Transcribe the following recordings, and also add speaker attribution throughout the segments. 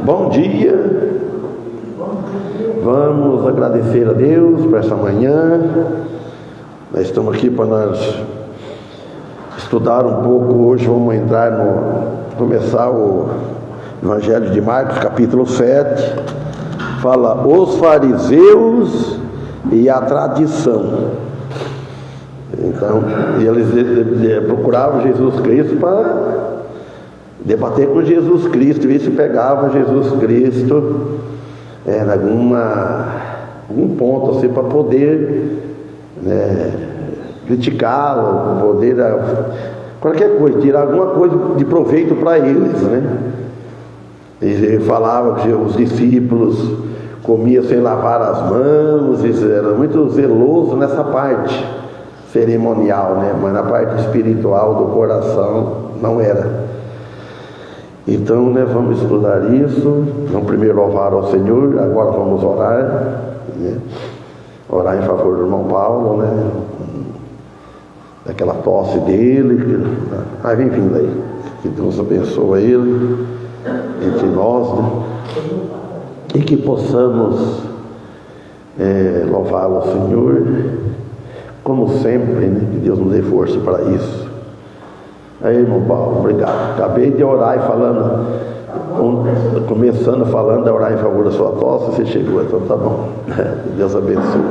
Speaker 1: Bom dia. Vamos agradecer a Deus por essa manhã. Nós estamos aqui para nós estudar um pouco. Hoje vamos começar o Evangelho de Marcos, capítulo 7. Fala os fariseus e a tradição. Então, eles procuravam Jesus Cristo para debater com Jesus Cristo, ver se pegava Jesus Cristo em algum ponto assim, para poder criticá-lo, poder qualquer coisa, tirar alguma coisa de proveito para eles, Ele falava que os discípulos comiam sem lavar as mãos, eles eram muito zelosos nessa parte cerimonial, mas na parte espiritual do coração não era. Então, vamos estudar isso. Vamos primeiro louvar ao Senhor. Agora vamos orar, orar em favor do irmão Paulo, daquela tosse dele, mas vem vindo aí, que Deus abençoe ele entre nós, e que possamos louvá-lo ao Senhor como sempre, que Deus nos dê força para isso. Aí, irmão Paulo, obrigado. Acabei de orar e começando a orar em favor da sua tosse, você chegou, então tá bom. Deus abençoe.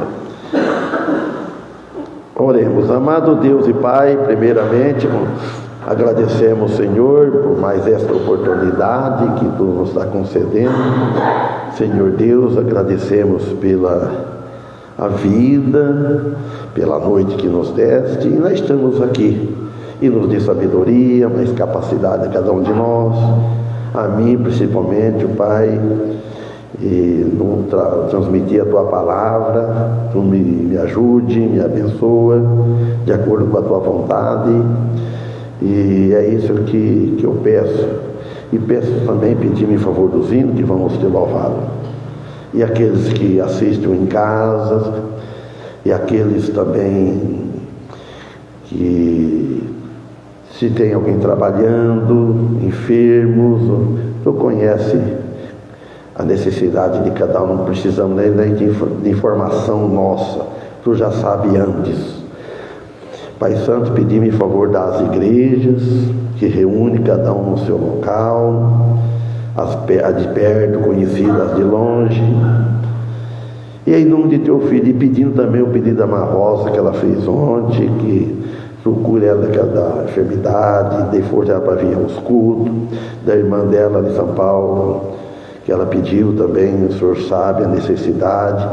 Speaker 1: Oremos. Amado Deus e Pai, primeiramente agradecemos, Senhor, por mais esta oportunidade que Tu nos está concedendo. Senhor Deus, agradecemos pela vida, pela noite que nos deste, e nós estamos aqui. E nos dê sabedoria, mais capacidade a cada um de nós, a mim principalmente, o Pai, e transmitir a Tua palavra. Tu me ajude, me abençoa, de acordo com a Tua vontade, e é isso que eu peço. E peço também, pedir-me em favor dos hinos que vamos ter louvado, e aqueles que assistem em casa, e aqueles também que, se tem alguém trabalhando, enfermos, Tu conhece a necessidade de cada um, não precisamos nem de informação nossa, Tu já sabe antes. Pai Santo, pedimos em favor das igrejas, que reúne cada um no seu local, as de perto, conhecidas, as de longe, e em nome de Teu Filho, e pedindo também o pedido da Mar Rosa, que ela fez ontem, que Tu cure ela da enfermidade, dê força ela para vir aos cultos, da irmã dela de São Paulo, que ela pediu também, o Senhor sabe a necessidade,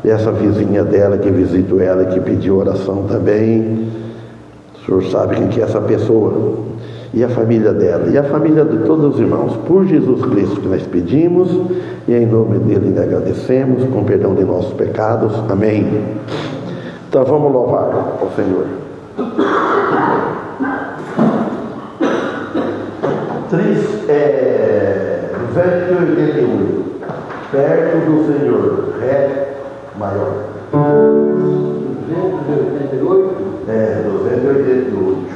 Speaker 1: e essa vizinha dela que visitou ela e que pediu oração também, o Senhor sabe quem que é essa pessoa, e a família dela, e a família de todos os irmãos, por Jesus Cristo que nós pedimos, e em nome dele lhe agradecemos, com perdão de nossos pecados, amém. Então vamos louvar ao Senhor. 288, perto do Senhor, Ré maior. 288? 288.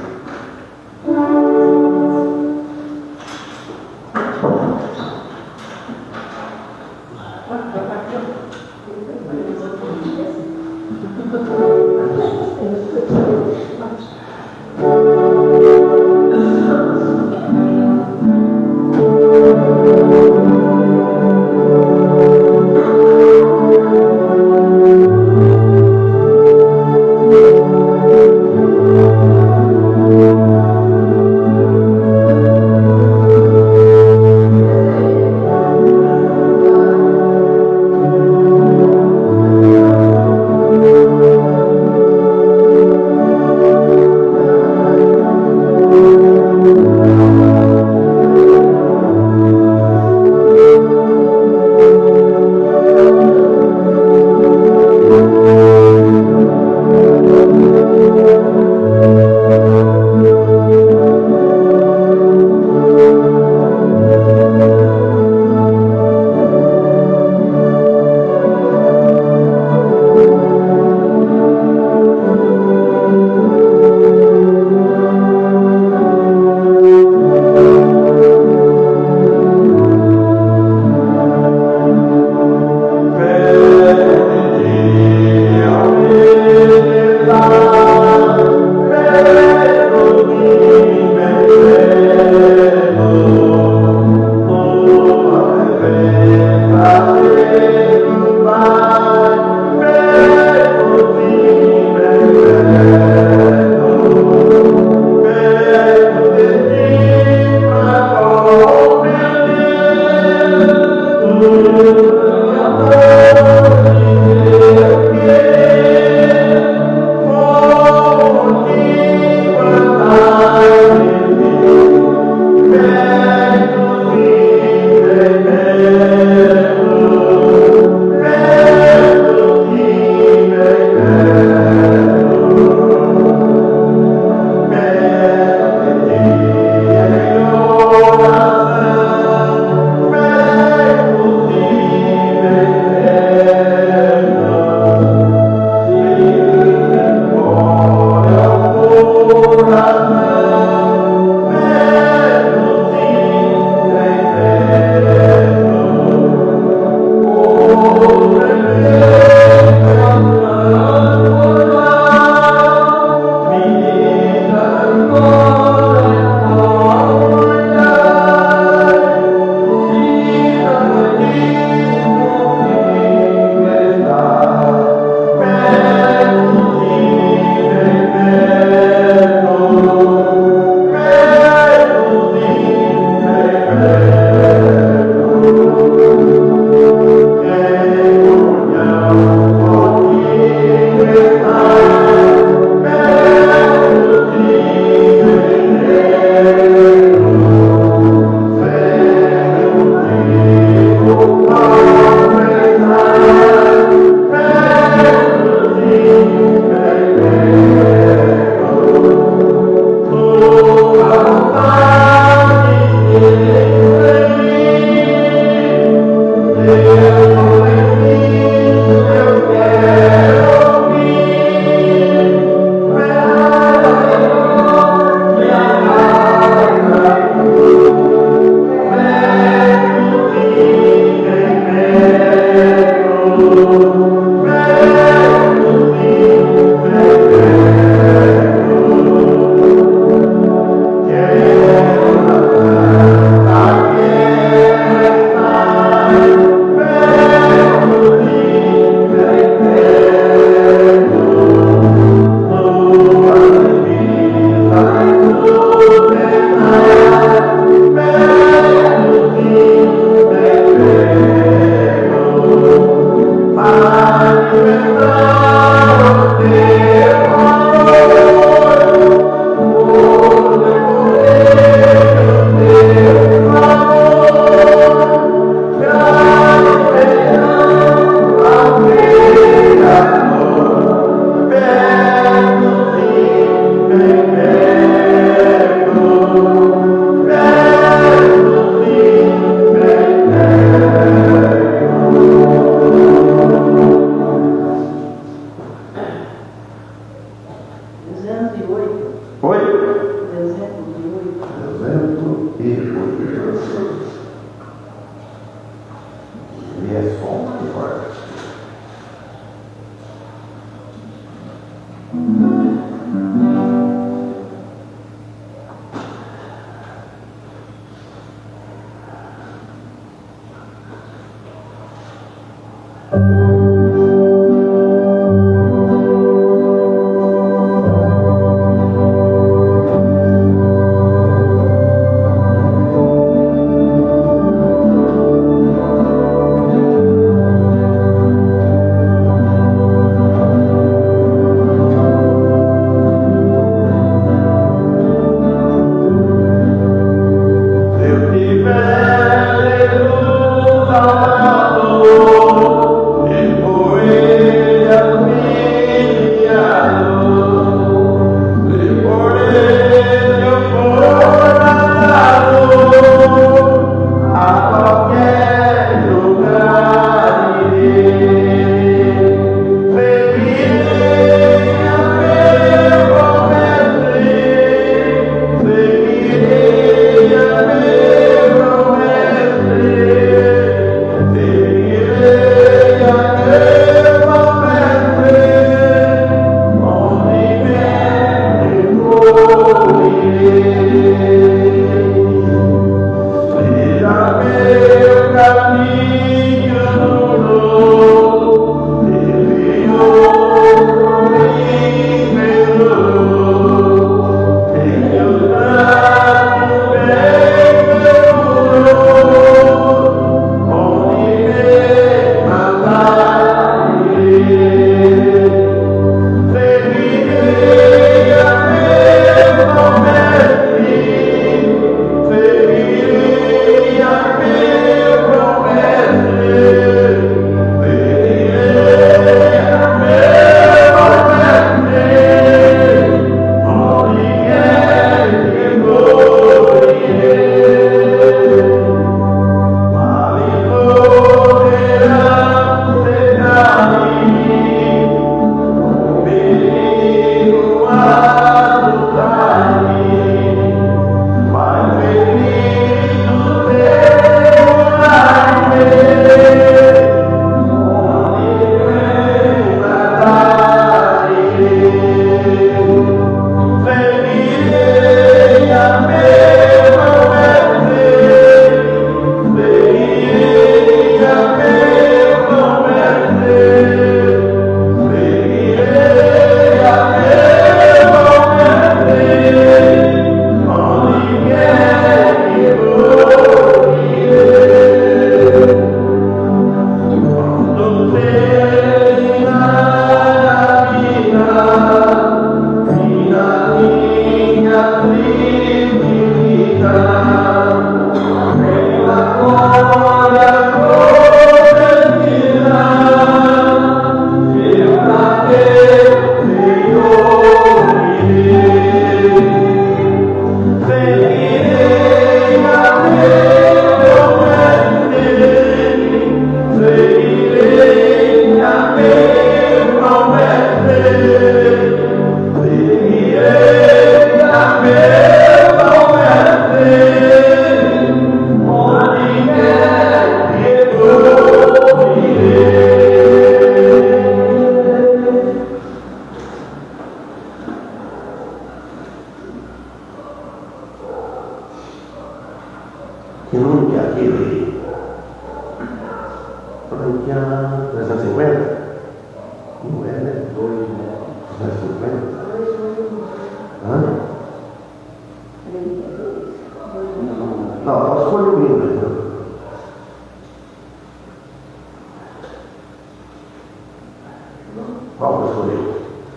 Speaker 1: Qual que eu escolhi?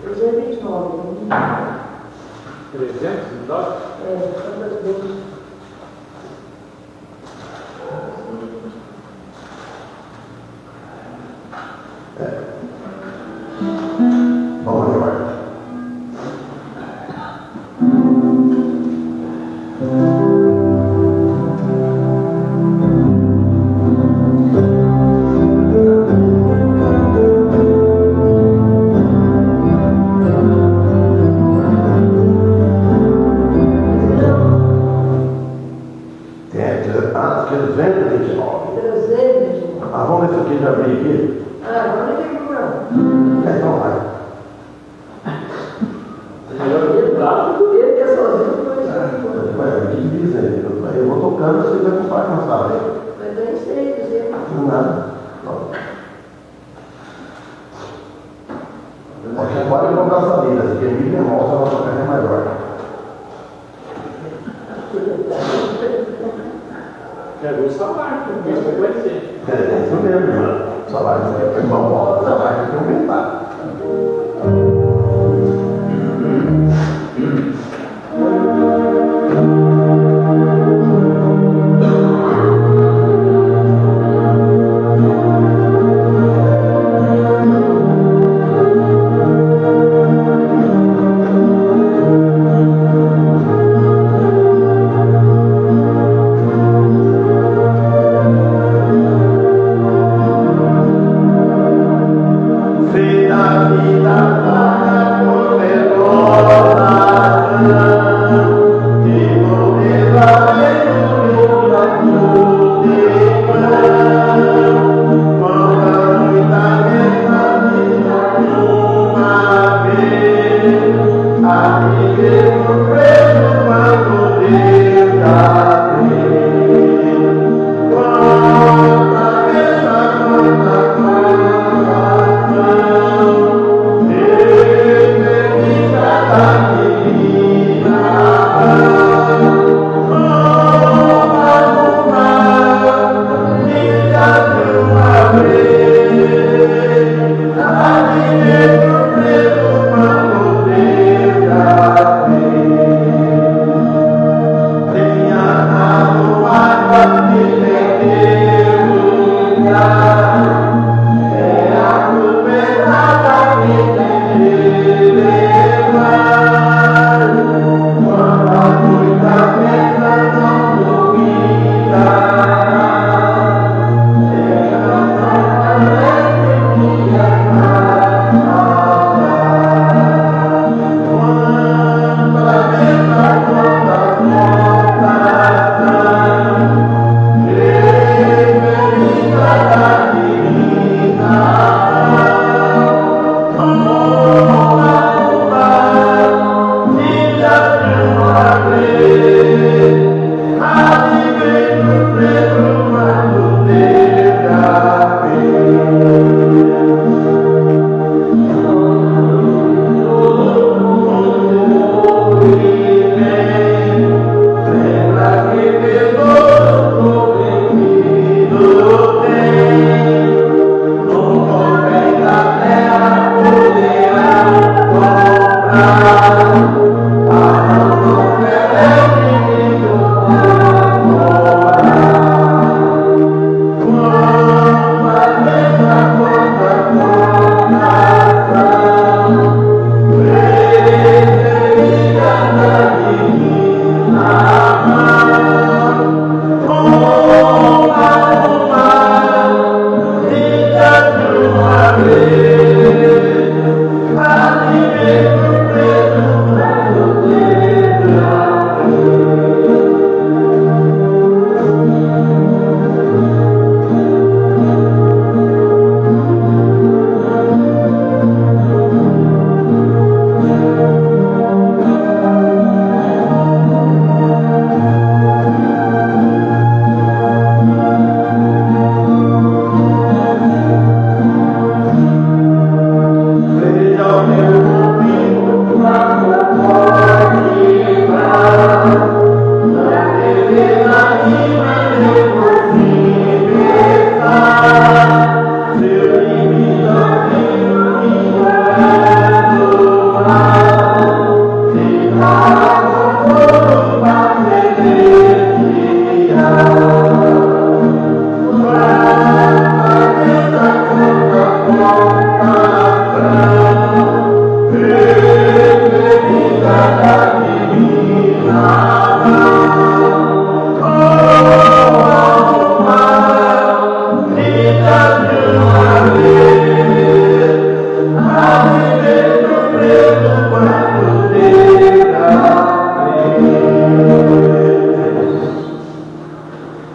Speaker 2: 329.
Speaker 3: 309?
Speaker 2: Quantas vezes?
Speaker 1: Vamos de ordem. Vamos ver se aqui já abri aqui.
Speaker 2: Agora não tem problema.
Speaker 1: Então vai.
Speaker 2: Ele que é sozinho,
Speaker 1: Vai, que diz aí? Eu vou tocando, você vai comprar na sala.
Speaker 2: mas eu nem sei dizer.
Speaker 1: Não nada. Você pode colocar essa vida, se tem mi bemol, você vai tocar é maior.
Speaker 3: Quero o salário, isso vai ser.
Speaker 1: É isso mesmo, irmão. O salário não é bom, o salário tem que aumentar.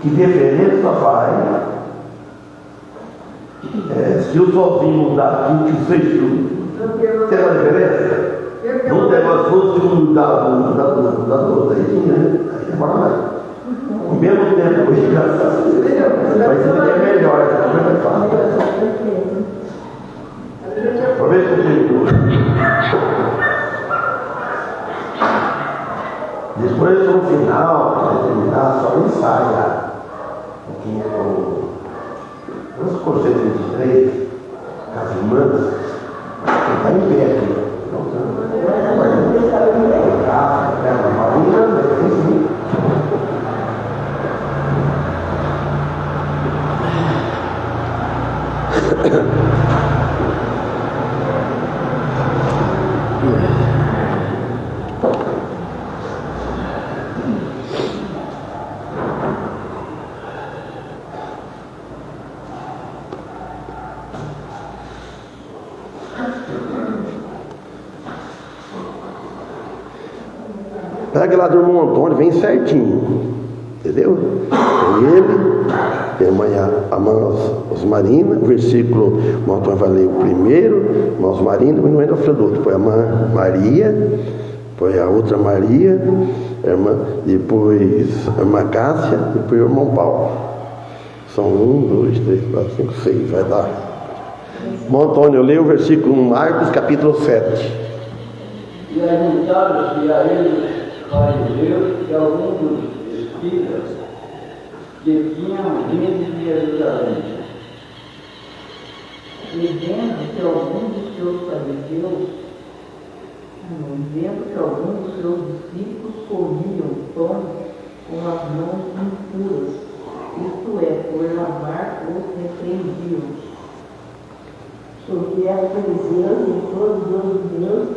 Speaker 1: Que diferença faz se o sozinho mudar aqui, que fez tudo? Tem uma diferença? Não negócio fosse mudar da outra, aí agora vai. Ao mesmo tempo, hoje vai ser melhor, vai falar. Por ver que eu depois, no final, para terminar, só ensaia. Aqui é o conceito de 23, as irmãs, que está em pé aqui. Pega lá do irmão Antônio, vem certinho, entendeu? Ele, irmã Osmarina, o versículo, o irmão Antônio vai ler o primeiro, irmã Osmarina, mas não é o outro, depois a irmã Maria, depois a outra Maria, depois a irmã Cássia, depois o irmão Paulo. São 1, 2, 3, 4, 5, 6, vai dar. Irmão Antônio, eu leio o versículo Marcos, capítulo 7.
Speaker 4: E ajudaram-se a eles fariseus e alguns dos espíritas que tinham vindo de Jerusalém.
Speaker 2: E vendo que alguns dos seus fariseus, discípulos comiam pão com as mãos impuras, isto é, por lavar, os repreendiam. Porque as fariseus e todos os judeus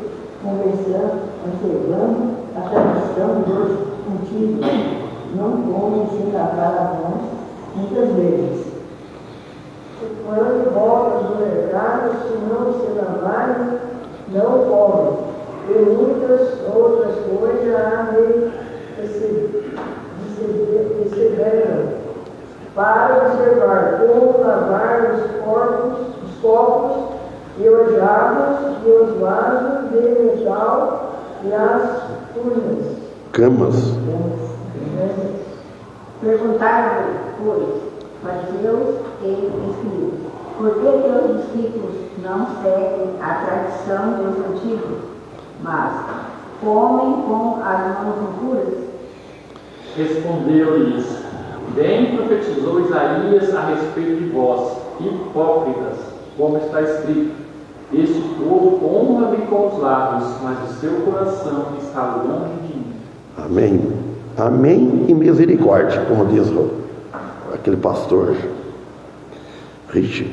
Speaker 2: conversando, observando a tradição dos antigos, não comem sem lavar as mãos muitas vezes. Quando voltam do mercado, se não se lavarem, não comem. E muitas outras coisas há de receberam para observar como lavar os copos e os jarros e os vasos de metal e as
Speaker 1: camas.
Speaker 5: Perguntaram, pois, fariseus e escribas, por que teus discípulos não seguem a tradição dos antigos, mas comem com as mãos impuras?
Speaker 3: Respondeu-lhes: bem profetizou Isaías a respeito de vós, hipócritas, como está escrito: este povo honra-me com os lábios, mas o seu coração está longe de mim.
Speaker 1: Amém. Amém e misericórdia, como diz aquele pastor Richard.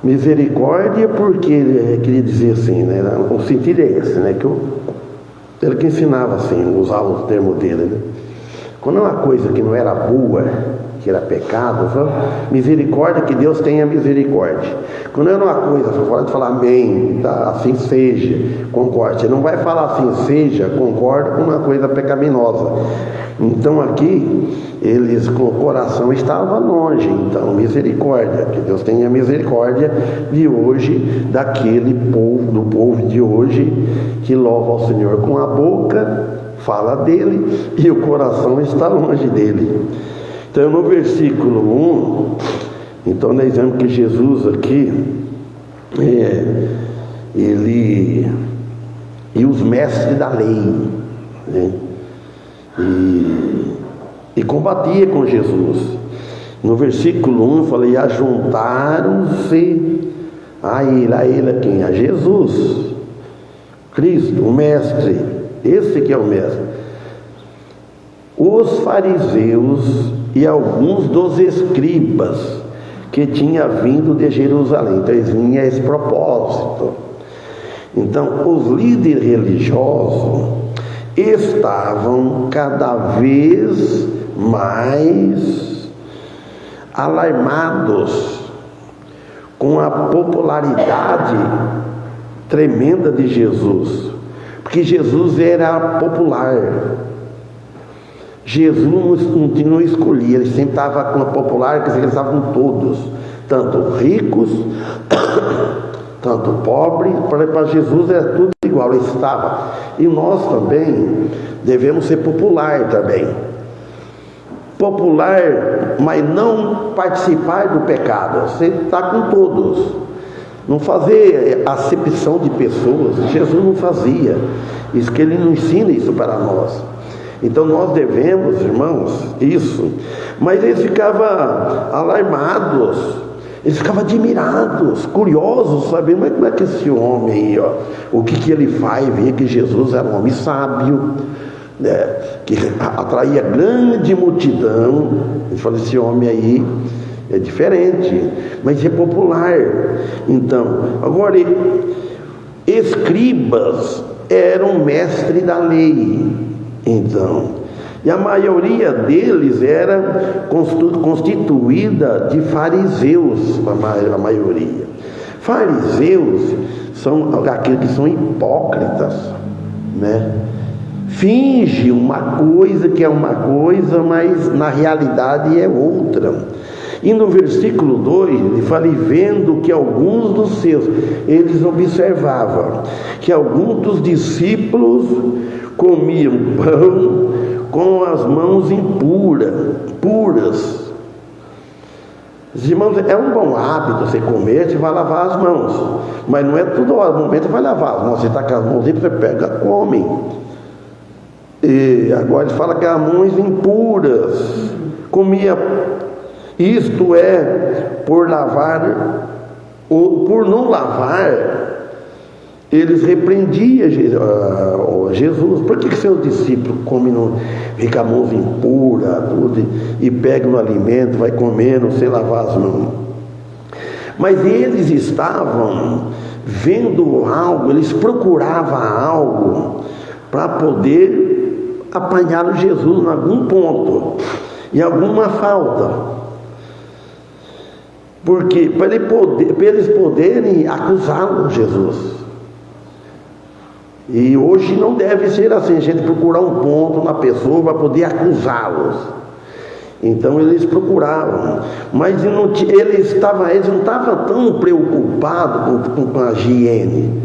Speaker 1: Misericórdia porque ele queria dizer assim, né? O sentido é esse, né? Ele que ensinava assim, usava o termo dele, né? Quando é uma coisa que não era boa, que era pecado, misericórdia, que Deus tenha misericórdia. Quando é uma coisa, você pode falar amém, tá, assim seja, concorde. Você não vai falar assim seja, concorda com uma coisa pecaminosa. Então aqui, eles com o coração estava longe. Então, misericórdia, que Deus tenha misericórdia de hoje, daquele povo, do povo de hoje, que louva ao Senhor com a boca, fala dele, e o coração está longe dele. Então, no versículo 1, então nós vemos que Jesus aqui, ele e os mestres da lei, né? E combatia com Jesus. No versículo 1 eu falei: ajuntaram-se a ele quem? A Jesus Cristo, o mestre, esse que é o mestre, os fariseus e alguns dos escribas que tinha vindo de Jerusalém. Então eles vinham a esse propósito. Então os líderes religiosos estavam cada vez mais alarmados com a popularidade tremenda de Jesus, porque Jesus era popular. Jesus não escolhia, ele sempre estava com a popular, quer dizer, eles estavam todos, tanto ricos, tanto pobres. Para Jesus era tudo igual, ele estava. E nós também devemos ser popular também. Popular, mas não participar do pecado. Você está com todos. Não fazer acepção de pessoas. Jesus não fazia. Isso que ele não ensina isso para nós. Então nós devemos, irmãos, isso. Mas eles ficavam alarmados. Eles ficavam admirados, curiosos, sabendo como é que esse homem aí, ó, o que ele faz, via que Jesus era um homem sábio, né, que atraía grande multidão. Eles falam, esse homem aí é diferente, mas é popular. Então, agora, escribas eram mestres da lei, então, e a maioria deles era constituída de fariseus, a maioria. Fariseus são aqueles que são hipócritas, né? Finge uma coisa que é uma coisa, mas na realidade é outra. E no versículo 2, ele fala, e vendo que alguns dos seus, eles observavam que alguns dos discípulos comiam pão com as mãos puras. Os irmãos, é um bom hábito você comer, você vai lavar as mãos, mas não é todo momento você vai lavar as mãos. Você está com as mãos limpas, você pega, come. E agora ele fala que as mãos impuras comia, isto é, por lavar ou por não lavar. Eles repreendiam Jesus. Por que seus discípulos comem, fica a mão impura, tudo, e pegam no alimento, vai comendo sem lavar as mãos? Mas eles estavam vendo algo, eles procuravam algo para poder apanhar o Jesus em algum ponto, em alguma falta. Porque para eles poderem acusá-lo, Jesus. E hoje não deve ser assim, a gente procurar um ponto na pessoa para poder acusá-los. Então eles procuravam, mas eles não estavam tão preocupados com a higiene.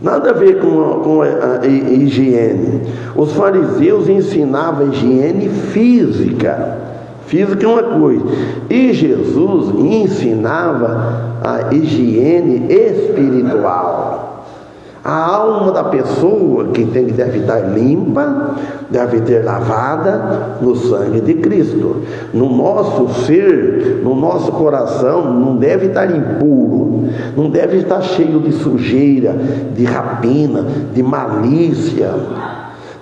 Speaker 1: Nada a ver com a higiene. Os fariseus ensinavam a higiene física. Física é uma coisa. E Jesus ensinava a higiene espiritual. A alma da pessoa que deve estar limpa, deve ter lavada no sangue de Cristo. No nosso ser, no nosso coração, não deve estar impuro, não deve estar cheio de sujeira, de rapina, de malícia.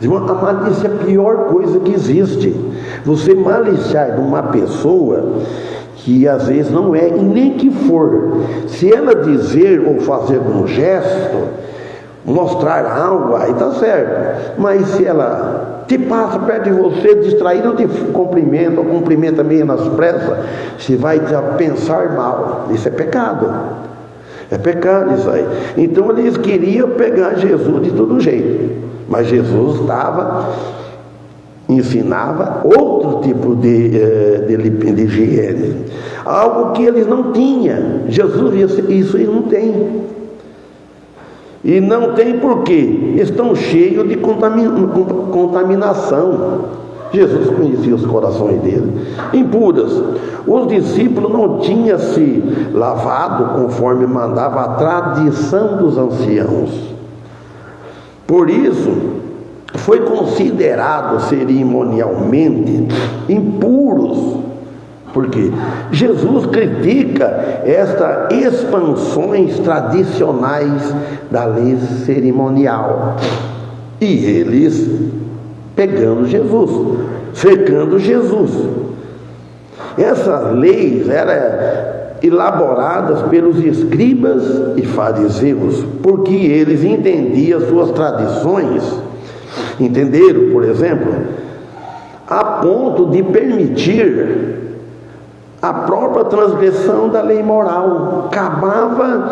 Speaker 1: A malícia é a pior coisa que existe. Você maliciar de uma pessoa que às vezes não é, e nem que for, se ela dizer ou fazer um gesto, mostrar algo, aí está certo. Mas se ela te passa perto de você, distraído, não te cumprimenta, ou cumprimenta meio nas pressas, você vai pensar mal. Isso é pecado. É pecado isso aí. Então eles queriam pegar Jesus de todo jeito. Mas Jesus ensinava outro tipo de higiene. Algo que eles não tinham. Jesus, isso eles não têm. E não tem porquê. Estão cheios de contaminação. Jesus conhecia os corações dele. Impuras. Os discípulos não tinham se lavado conforme mandava a tradição dos anciãos. Por isso, foi considerado cerimonialmente impuros. Porque Jesus critica estas expansões tradicionais da lei cerimonial. E eles pegando Jesus, cercando Jesus. Essas leis eram elaboradas pelos escribas e fariseus, porque eles entendiam suas tradições. Entenderam, por exemplo, a ponto de permitir a própria transgressão da lei moral. Acabava,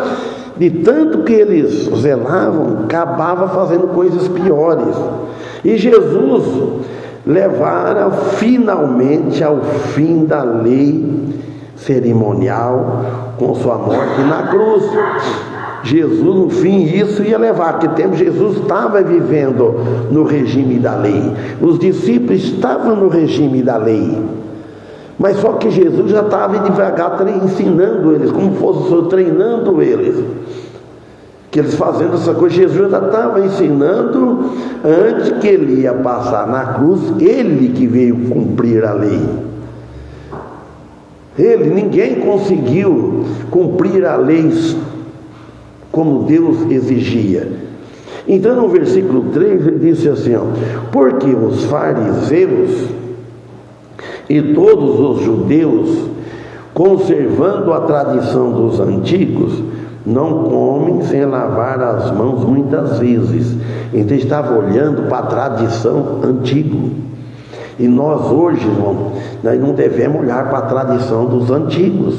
Speaker 1: de tanto que eles zelavam, acabava fazendo coisas piores. E Jesus levara finalmente ao fim da lei cerimonial com sua morte na cruz. Jesus, no fim, isso ia levar, porque tempo Jesus estava vivendo no regime da lei. Os discípulos estavam no regime da lei. Mas só que Jesus já estava devagar ensinando eles, como fosse o Senhor treinando eles. Que eles fazendo essa coisa, Jesus já estava ensinando antes que ele ia passar na cruz, ele que veio cumprir a lei. Ninguém conseguiu cumprir a lei como Deus exigia. Então no versículo 3 ele disse assim, porque os fariseus e todos os judeus, conservando a tradição dos antigos, não comem sem lavar as mãos muitas vezes. Então estava olhando para a tradição antiga. E nós hoje, irmão, nós não devemos olhar para a tradição dos antigos.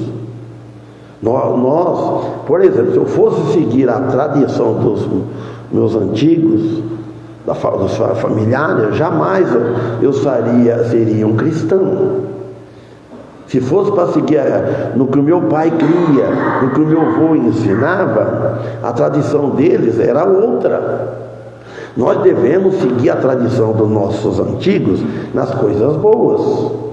Speaker 1: Nós, por exemplo, se eu fosse seguir a tradição dos meus antigos, dos familiares, jamais eu seria um cristão. Se fosse para seguir no que o meu pai cria, no que o meu avô ensinava, a tradição deles era outra. Nós devemos seguir a tradição dos nossos antigos nas coisas boas.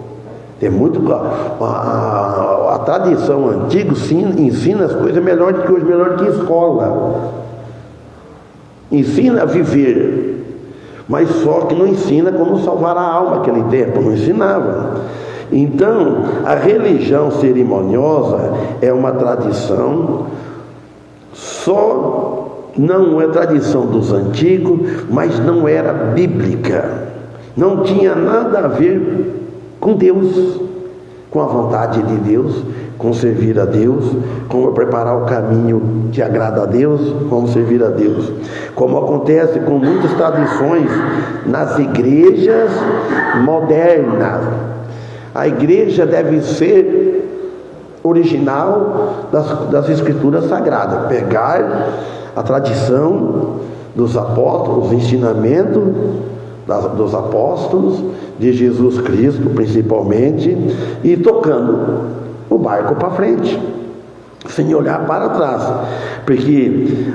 Speaker 1: Tem muito a tradição antiga ensina as coisas melhor do que hoje, melhor do que escola. Ensina a viver, mas só que não ensina como salvar a alma. Naquele tempo não ensinava. Então, a religião cerimoniosa é uma tradição, não é tradição dos antigos, mas não era bíblica. Não tinha nada a ver com Deus, com a vontade de Deus, com servir a Deus, como preparar o caminho que agrada a Deus, como servir a Deus. Como acontece com muitas tradições nas igrejas modernas. A igreja deve ser original das escrituras sagradas. Pegar a tradição dos apóstolos, os ensinamentos dos apóstolos, de Jesus Cristo principalmente, e tocando o barco para frente, sem olhar para trás, porque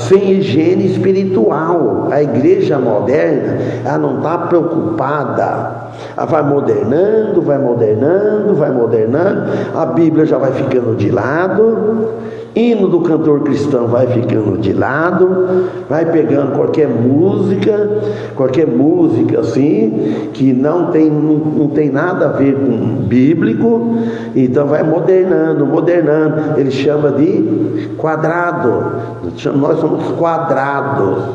Speaker 1: sem higiene espiritual, a igreja moderna, ela não está preocupada, ela vai modernando, a Bíblia já vai ficando de lado, hino do cantor cristão vai ficando de lado, vai pegando qualquer música assim, que não tem nada a ver com bíblico, então vai modernando, ele chama de quadrado. Nós somos quadrados,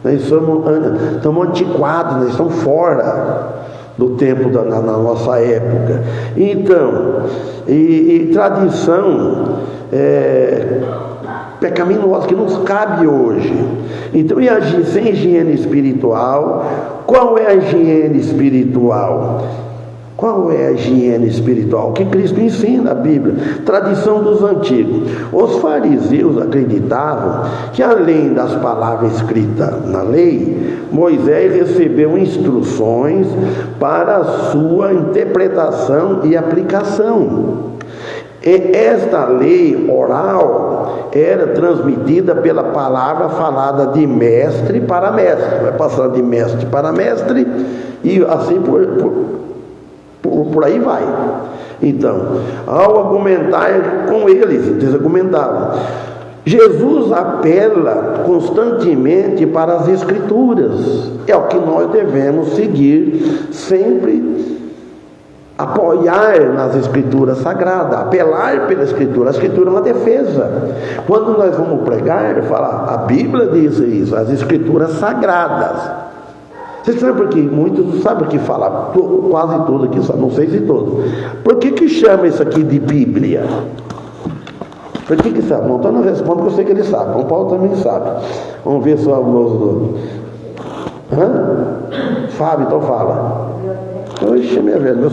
Speaker 1: nós estamos antiquados, nós estamos fora do tempo na nossa época. Então, e tradição pecaminosa que nos cabe hoje. Então, e agir sem higiene espiritual? Qual é a higiene espiritual? Qual é a higiene espiritual? Que Cristo ensina, a Bíblia, tradição dos antigos. Os fariseus acreditavam que, além das palavras escritas na lei, Moisés recebeu instruções para a sua interpretação e aplicação. E esta lei oral era transmitida pela palavra falada de mestre para mestre. Vai passando de mestre para mestre e assim por aí vai. Então, ao argumentar com eles argumentavam. Jesus apela constantemente para as Escrituras. É o que nós devemos seguir sempre. Apoiar nas Escrituras sagradas, apelar pela Escritura. A Escritura é uma defesa. Quando nós vamos pregar, falar, a Bíblia diz isso, as Escrituras sagradas. Vocês sabem por quê? Muitos sabem o que fala, quase tudo aqui, só não sei se todo. Por que chama isso aqui de Bíblia? Por que sabe? Não estou não respondo porque eu sei que ele sabe. João Paulo também sabe. Vamos ver só os... Fábio, então fala. Oxe, minha velha,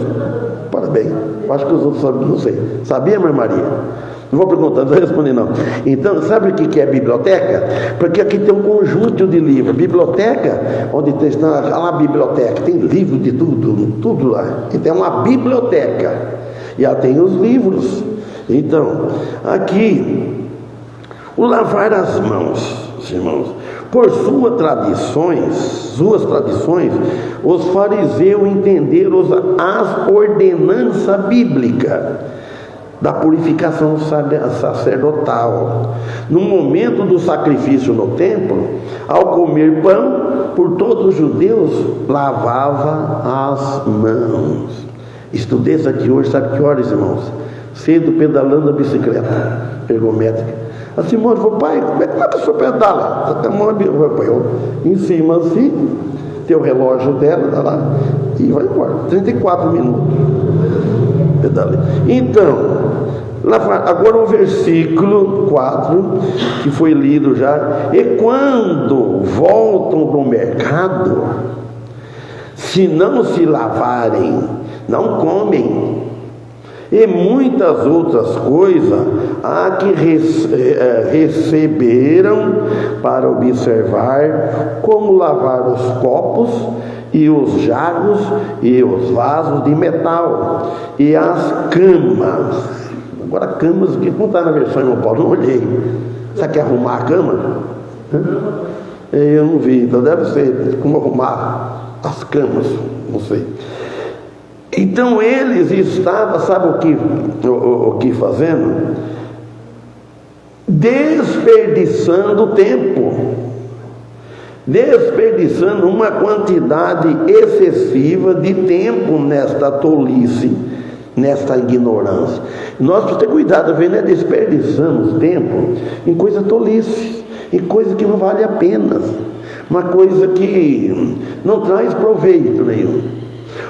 Speaker 1: parabéns. Eu acho que os outros sabem, não sei. Sabia, mãe Maria? Não vou perguntar, não vou responder não. Então, sabe o que é biblioteca? Porque aqui tem um conjunto de livros. Biblioteca, onde está lá a biblioteca, tem livro de tudo lá. Então é uma biblioteca. E ela tem os livros. Então, aqui, o lavar as mãos, irmãos, por suas tradições, os fariseus entenderam as ordenanças bíblicas da purificação sacerdotal. No momento do sacrifício no templo, ao comer pão, por todos os judeus lavava as mãos. Estudei isso aqui hoje, sabe que horas, irmãos? Cedo, pedalando a bicicleta ergométrica. A Simone falou: pai, como é que o senhor pedala? Eu em cima assim, tem o relógio dela, tá lá, e vai embora. 34 minutos. Pedalei. Então, agora o versículo 4, que foi lido já. E quando voltam do mercado, se não se lavarem, não comem. E muitas outras coisas há que receberam para observar, como lavar os copos e os jarros e os vasos de metal e as camas. Agora camas, que não está na versão irmão Paulo, não olhei. Você quer arrumar a cama? Eu não vi, então deve ser como arrumar as camas, não sei. Então eles estavam, sabe o que fazendo? Desperdiçando tempo, desperdiçando uma quantidade excessiva de tempo nesta tolice, nesta ignorância. Nós precisamos ter cuidado, né? Desperdiçamos tempo em coisa tolice, em coisa que não vale a pena, uma coisa que não traz proveito nenhum.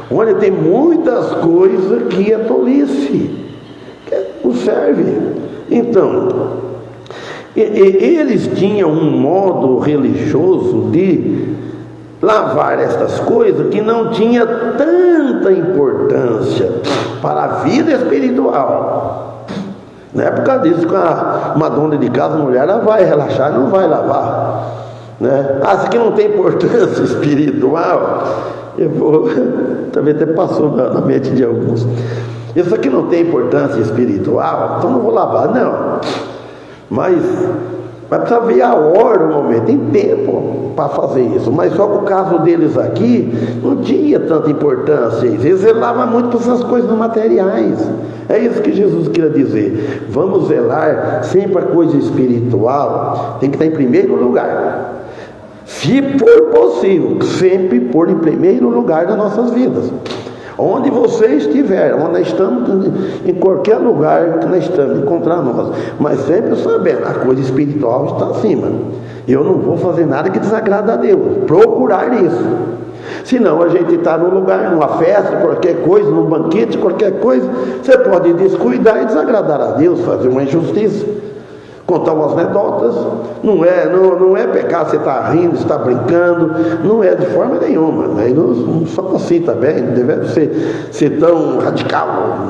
Speaker 1: Olha, tem muitas coisas que é tolice, que não serve. Então, eles tinham um modo religioso de lavar estas coisas que não tinha tanta importância para a vida espiritual. Não é por causa disso que uma dona de casa, mulher, ela vai relaxar, não vai lavar, né? Isso aqui não tem importância espiritual. Também até passou na mente de alguns. Isso aqui não tem importância espiritual, então não vou lavar, não. Mas precisa ver a hora, o momento. Tem tempo para fazer isso. Mas só que o caso deles aqui não tinha tanta importância. Eles zelavam muito por essas coisas materiais. É isso que Jesus queria dizer. Vamos zelar sempre a coisa espiritual. Tem que estar em primeiro lugar. Se for possível, sempre pôr em primeiro lugar nas nossas vidas. Onde você estiver, onde nós estamos, em qualquer lugar que nós estamos, encontrar nós. Mas sempre sabendo, a coisa espiritual está acima. Eu não vou fazer nada que desagrada a Deus. Procurar isso. Senão a gente está num lugar, numa festa, qualquer coisa, num banquete, qualquer coisa. Você pode descuidar e desagradar a Deus, fazer uma injustiça. Contar umas anedotas, não é pecar, você está rindo, está brincando, não é de forma nenhuma, né? Não só assim também, não deve ser tão radical,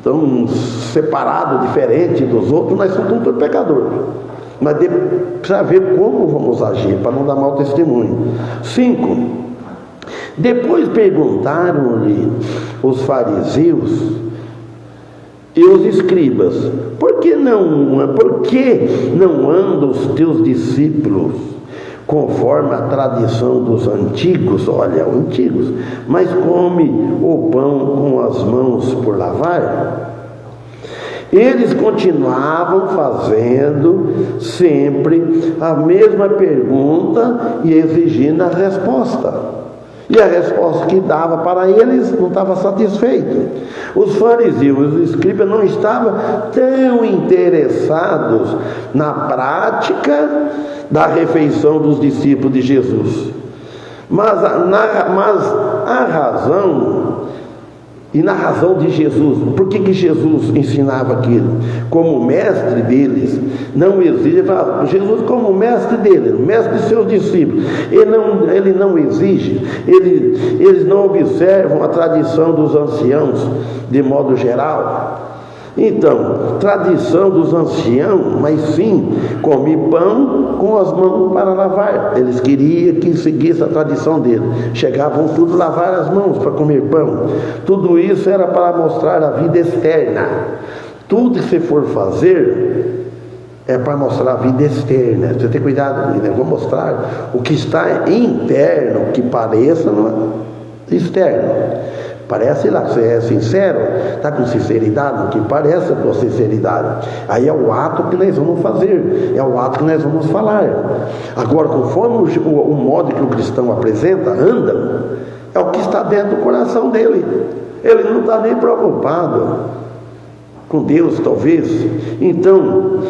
Speaker 1: tão separado, diferente dos outros, nós somos todos pecadores. Mas precisa ver como vamos agir, para não dar mau testemunho. 5. Depois perguntaram-lhe os fariseus e os escribas: por que não andam os teus discípulos conforme a tradição dos antigos? Olha, os antigos, mas come o pão com as mãos por lavar? Eles continuavam fazendo sempre a mesma pergunta e exigindo a resposta. E a resposta que dava para eles não estava satisfeito. Os fariseus, os escribas não estavam tão interessados na prática da refeição dos discípulos de Jesus. Mas a razão E na razão de Jesus, por que Jesus ensinava aquilo? Como mestre deles, não exige, Jesus como mestre deles, mestre de seus discípulos, ele não exige, eles não observam a tradição dos anciãos de modo geral. Então, tradição dos anciãos, mas sim, come pão com as mãos para lavar. Eles queriam que seguisse a tradição dele. Chegavam tudo a lavar as mãos para comer pão. Tudo isso era para mostrar a vida externa. Tudo que você for fazer é para mostrar a vida externa. Você tem cuidado, eu vou mostrar o que está interno, que pareça externo. Parece lá que você é sincero, está com sinceridade, no que parece a tua sinceridade. Aí é o ato que nós vamos fazer, é o ato que nós vamos falar. Agora, conforme o modo que o cristão apresenta, anda, é o que está dentro do coração dele. Ele não está nem preocupado com Deus, talvez. Então,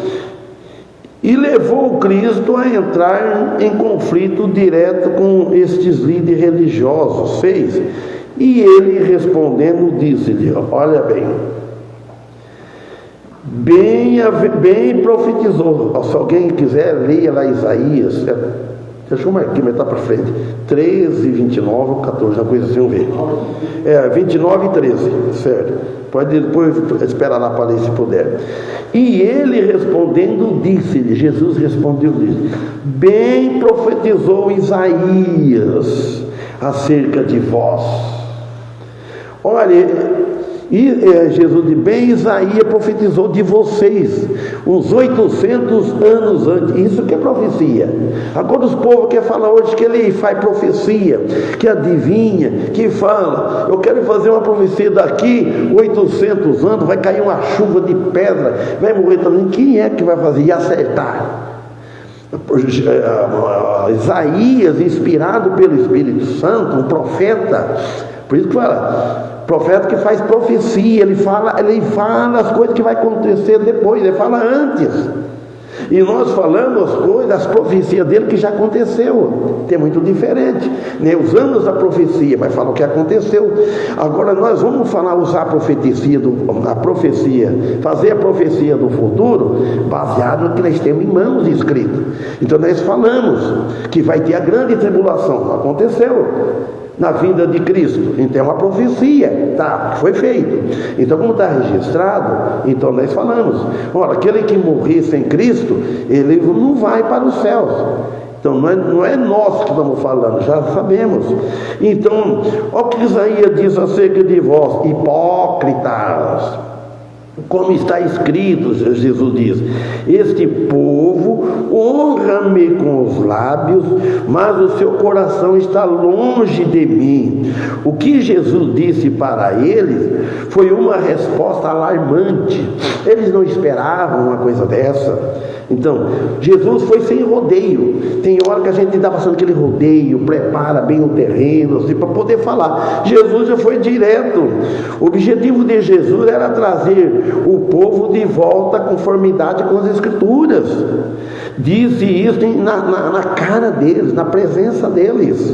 Speaker 1: e levou Cristo a entrar em conflito direto com estes líderes religiosos. 6. E ele respondendo disse-lhe, olha bem profetizou. Se alguém quiser, leia lá Isaías, deixa eu marcar aqui, mas está para frente, 13, 29 ou 14, uma coisa assim, vamos ver. 29 e 13, certo. Pode depois esperar lá para ler se puder. E ele respondendo disse-lhe, Jesus respondeu-lhe, bem profetizou Isaías acerca de vós. Olha, Jesus de bem, Isaías profetizou de vocês uns 800 anos antes. Isso que é profecia. Agora os povos querem falar hoje que ele faz profecia, que adivinha, que fala, eu quero fazer uma profecia daqui 800 anos, vai cair uma chuva de pedra, vai morrer também. Quem é que vai fazer e acertar? Isaías, inspirado pelo Espírito Santo, um profeta, por isso que fala, profeta que faz profecia, ele fala as coisas que vai acontecer depois, ele fala antes. E nós falamos as coisas, as profecias dele que já aconteceu. Tem muito diferente, né? Os anos da profecia, mas fala o que aconteceu. Agora nós vamos usar a profecia, fazer a profecia do futuro, baseado no que nós temos em mãos escrito. Então nós falamos que vai ter a grande tribulação, aconteceu na vinda de Cristo, então é uma profecia, tá, foi feito. Então como está registrado, então nós falamos, olha, aquele que morrer sem Cristo, ele não vai para os céus. Então não é nós que estamos falando, já sabemos. Então, olha o que Isaías diz acerca de vós, hipócritas. Como está escrito, Jesus diz, este povo honra-me com os lábios, mas o seu coração está longe de mim. O que Jesus disse para eles foi uma resposta alarmante. Eles não esperavam uma coisa dessa. Então, Jesus foi sem rodeio. Tem hora que a gente está passando aquele rodeio, prepara bem o terreno, assim, para poder falar. Jesus já foi direto. O objetivo de Jesus era trazer o povo de volta à conformidade com as Escrituras. Disse isso na cara deles, na presença deles.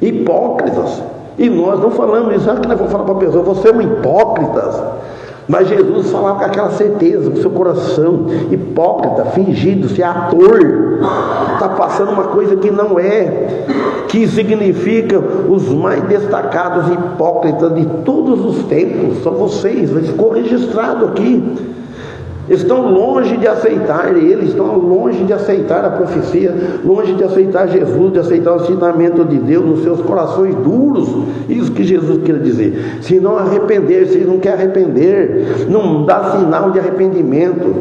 Speaker 1: Hipócritas. E nós não falamos isso. Sabe que nós vamos falar para a pessoa, você é um hipócrita. Mas Jesus falava com aquela certeza, com seu coração, hipócrita, fingido, se é ator, está passando uma coisa que não é, que significa os mais destacados hipócritas de todos os tempos, são vocês, ficou registrado aqui. Estão longe de aceitar ele, estão longe de aceitar a profecia, longe de aceitar Jesus, de aceitar o ensinamento de Deus nos seus corações duros. Isso que Jesus quer dizer. Se não arrepender, se não quer arrepender, não dá sinal de arrependimento.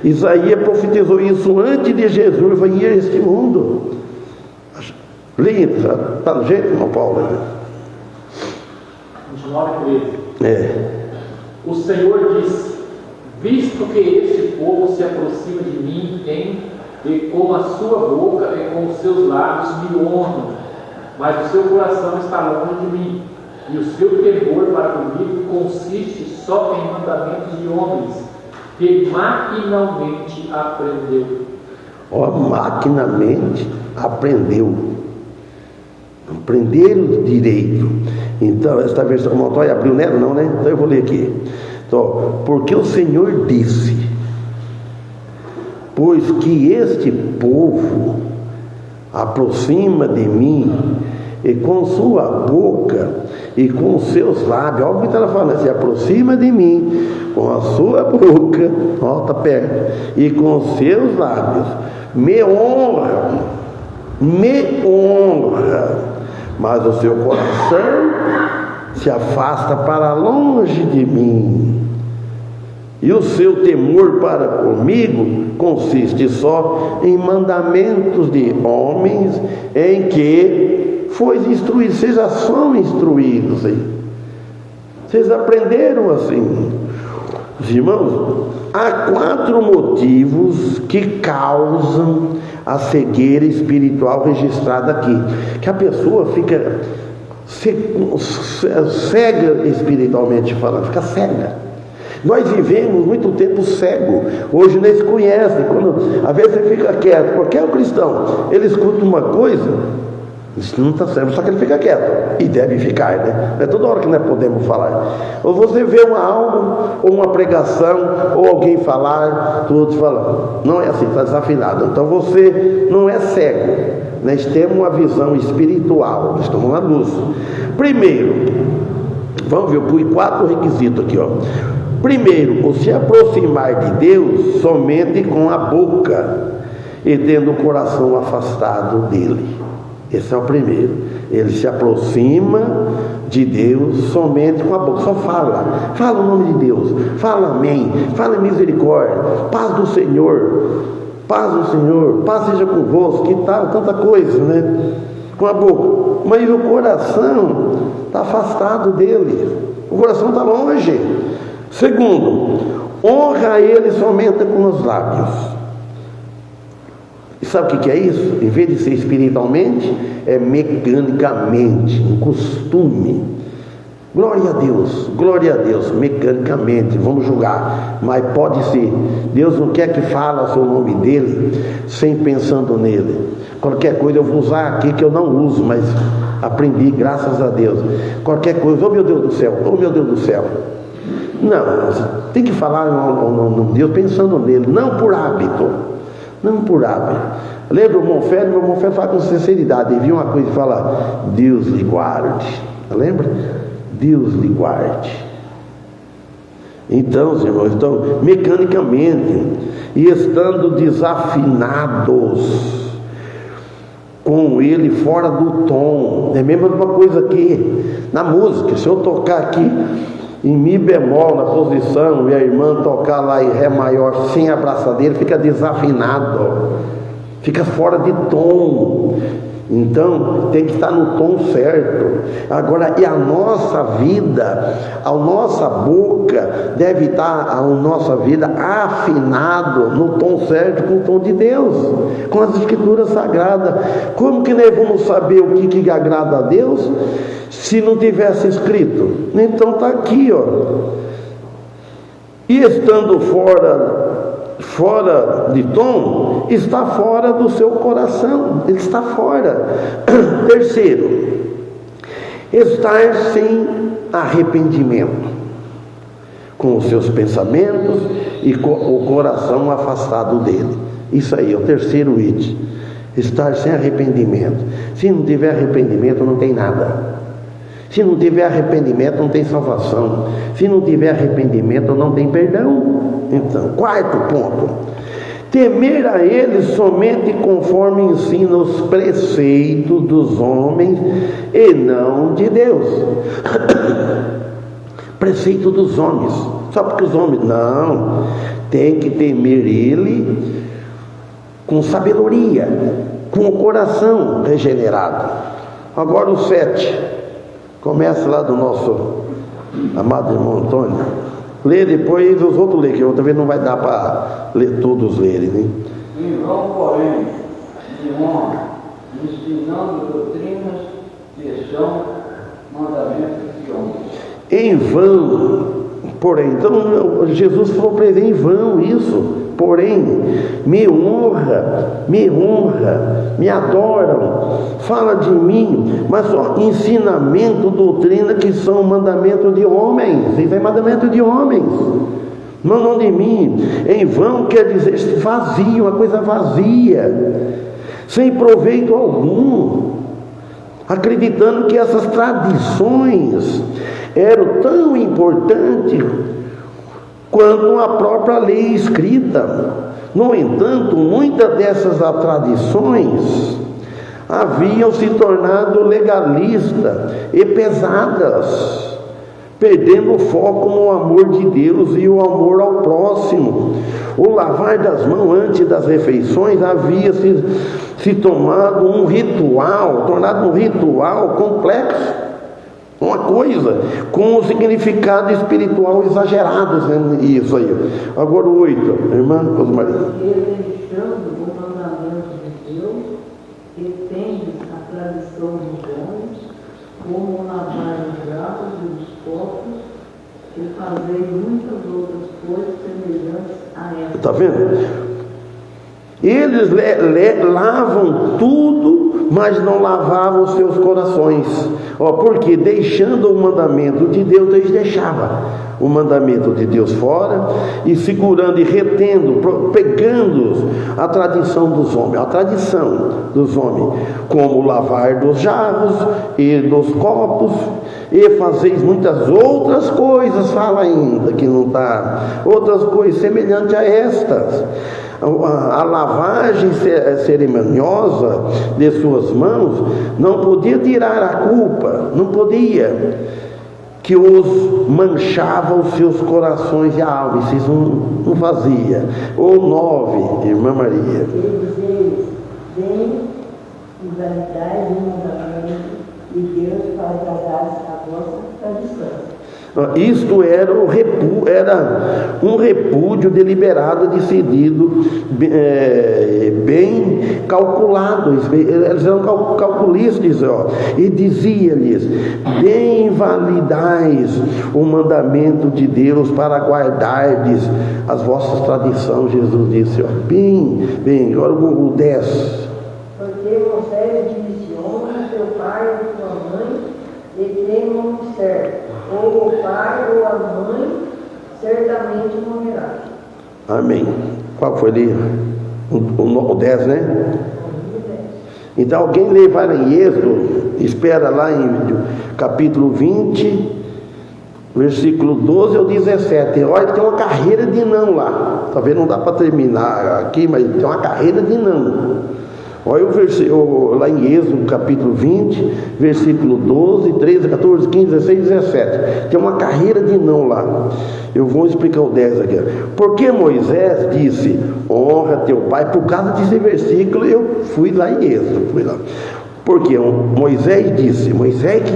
Speaker 1: Isaías profetizou isso antes de Jesus vir a este mundo. Lindo, está no jeito, irmão Paulo?
Speaker 3: 29:13. O Senhor diz: visto que este povo se aproxima de mim e com a sua boca e com os seus lábios me honram, mas o seu coração está longe de mim, e o seu temor para comigo consiste só em mandamentos de homens, que maquinalmente aprendeu.
Speaker 1: Maquinalmente aprendeu. Aprenderam direito. Então, esta versão Montoya abriu nela, não, né? Então eu vou ler aqui. Então, porque o Senhor disse: pois que este povo aproxima de mim, e com sua boca e com os seus lábios, olha o que ela falando, se aproxima de mim, com a sua boca, volta perto, e com os seus lábios, me honra, mas o seu coração se afasta para longe de mim, e o seu temor para comigo consiste só em mandamentos de homens em que foi instruído. Vocês já são instruídos aí, vocês aprenderam assim. Os irmãos, há 4 motivos que causam a cegueira espiritual registrada aqui, que a pessoa fica cega espiritualmente falando, fica cega. Nós vivemos muito tempo cego. Hoje nem se conhece. Quando às vezes você fica quieto, qualquer cristão, ele escuta uma coisa, isso não está certo, só que ele fica quieto, e deve ficar, né? Não é toda hora que nós podemos falar. Ou você vê algo, ou uma pregação, ou alguém falar, todos falando. Não é assim, está desafinado. Então você não é cego. Nós temos uma visão espiritual, nós estamos na luz. Primeiro, vamos ver, eu pus 4 requisitos aqui, ó. Primeiro, o se aproximar de Deus somente com a boca e tendo o coração afastado dele. Esse é o primeiro. Ele se aproxima de Deus somente com a boca, só fala o nome de Deus, fala amém, fala misericórdia, paz do Senhor, paz seja convosco, que tal, tanta coisa, né? Com a boca, mas o coração está afastado dele, o coração está longe. Segundo, honra ele somente com os lábios. E sabe o que é isso? Em vez de ser espiritualmente, é mecanicamente, um costume. Glória a Deus, mecanicamente, vamos julgar, mas pode ser. Deus não quer que fale o seu nome dele sem pensando nele. Qualquer coisa eu vou usar aqui que eu não uso, mas aprendi, graças a Deus. Qualquer coisa, oh meu Deus do céu. Não, você tem que falar no Deus pensando nele, não por hábito. Lembra o Monfé? Meu Monfé fala com sinceridade. Ele viu uma coisa e fala: Deus lhe guarde. Lembra? Deus lhe guarde. Então, irmãos, mecanicamente, e estando desafinados com ele fora do tom. É a mesma coisa aqui na música. Se eu tocar aqui em Mi bemol na posição e a irmã tocar lá em Ré maior sem a abraçadeira, fica desafinado, fica fora de tom. Então tem que estar no tom certo. Agora, e a nossa vida, a nossa boca deve estar, a nossa vida afinado no tom certo, com o tom de Deus, com as escrituras sagradas. Como que nós vamos saber o que agrada a Deus se não tivesse escrito? Então está aqui, ó. E estando fora de tom, está fora do seu coração, ele está fora. Terceiro, estar sem arrependimento, com os seus pensamentos e com o coração afastado dele. Isso aí é o terceiro item, estar sem arrependimento. Se não tiver arrependimento, não tem nada. Se não tiver arrependimento, não tem salvação. Se não tiver arrependimento, não tem perdão. Então, 4º ponto: temer a ele somente conforme ensina os preceitos dos homens e não de Deus. Preceito dos homens, só porque os homens, não, tem que temer ele com sabedoria, com o coração regenerado. Agora o 7. Começa lá do nosso amado irmão Antônio. Lê depois os outros lê, que outra vez não vai dar para ler todos lerem, né?
Speaker 4: Em vão, porém, de homem, ensinando doutrinas que são mandamentos de homens. Em
Speaker 1: vão, porém, então Jesus falou para ele: em vão isso. porém, me honra, me adoram, fala de mim, mas só ensinamento, doutrina, que são mandamento de homens. Isso é mandamento de homens, não de mim. Em vão quer dizer vazio, uma coisa vazia, sem proveito algum, acreditando que essas tradições eram tão importantes quanto a própria lei escrita. No entanto, muitas dessas tradições haviam se tornado legalistas e pesadas, perdendo o foco no amor de Deus e o amor ao próximo. O lavar das mãos antes das refeições havia se tornado um ritual complexo, uma coisa com um significado espiritual exagerado, isso aí. Agora o 8, irmã Rosmaria.
Speaker 2: Deixando o mandamento de Deus, retende a tradição dos homens, como lavar os pratos e os copos, e fazer muitas outras coisas semelhantes a essa.
Speaker 1: Está vendo? Eles lavam tudo, mas não lavavam os seus corações. Porque deixando o mandamento de Deus, eles deixavam o mandamento de Deus fora e segurando e retendo, pegando a tradição dos homens, como o lavar dos jarros e dos copos, e fazeis muitas outras coisas, fala ainda que não está, outras coisas semelhantes a estas. A lavagem cerimoniosa de suas mãos não podia tirar a culpa, não podia, que os manchava os seus corações e a alma. Isso não fazia. Ou 9, irmã Maria.
Speaker 2: Eles têm rivalidade e mandamento, e Deus para agradar a vossa tradição.
Speaker 1: Isto era um repúdio deliberado, decidido, bem calculado. Eles eram calculistas, e dizia-lhes: bem validais o mandamento de Deus para guardardes as vossas tradições. Jesus disse, bem, agora o 10.
Speaker 2: Porque Moisés disse: honra teu pai e tua mãe, e temam o certo. Ou o pai ou a mãe certamente morrerá.
Speaker 1: Amém. Qual foi ali? O 10, né? Então alguém lê, vai em Êxodo, espera lá em capítulo 20, versículo 12 ao 17. Olha, tem uma carreira de não lá. Talvez não dá para terminar aqui, mas tem uma carreira de não. Olha o versículo lá em Êxodo, capítulo 20, versículo 12, 13, 14, 15, 16, 17. Tem uma carreira de não lá. Eu vou explicar o 10 aqui. Porque Moisés disse: honra teu pai. Por causa desse versículo, eu fui lá em Êxodo. Porque Moisés que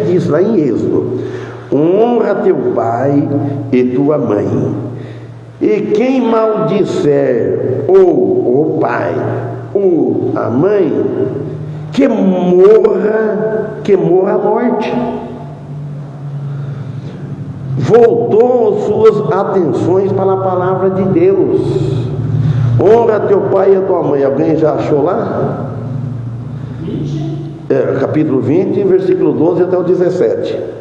Speaker 1: disse lá em Êxodo: honra teu pai e tua mãe. E quem maldisser ou o pai ou a mãe, que morra a morte. Voltou suas atenções para a palavra de Deus. Honra teu pai e a tua mãe. Alguém já achou lá?
Speaker 3: 20?
Speaker 1: Capítulo 20, versículo 12 até o 17.